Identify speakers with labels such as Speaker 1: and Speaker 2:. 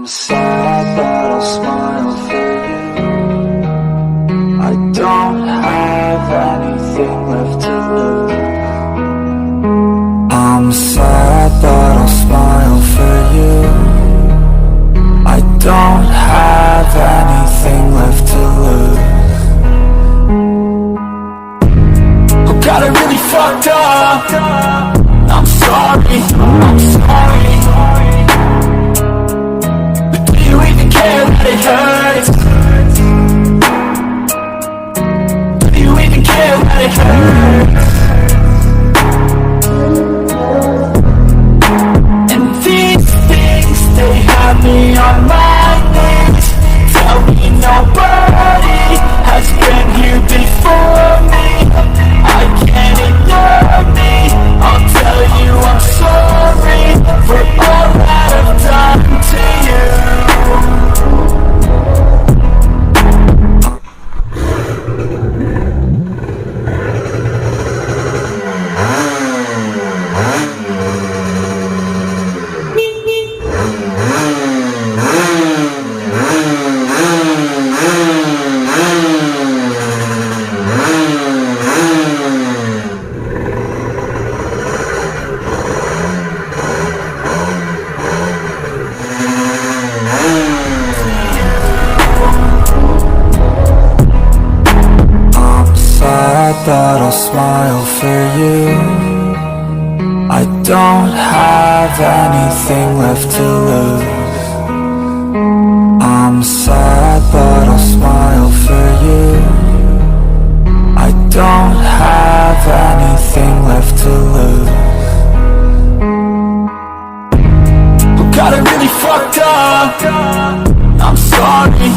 Speaker 1: I'm sad but I'll smile for you. I don't have anything left to lose. I'm sad but I'll smile for you. I don't have anything left to lose. Oh God, I really fucked up. I'm sorry, I'm sorry. But do you even care that it hurts? Do you even care that it hurts? And these things, they have me on my knees. Tell me nobody has been here before me. I can't ignore me. I'll tell you I'm sorry for all that I've done to you. But I'll smile for you. I don't have anything left to lose. I'm sad but I'll smile for you. I don't have anything left to lose. Oh God, I really fucked up. I'm sorry.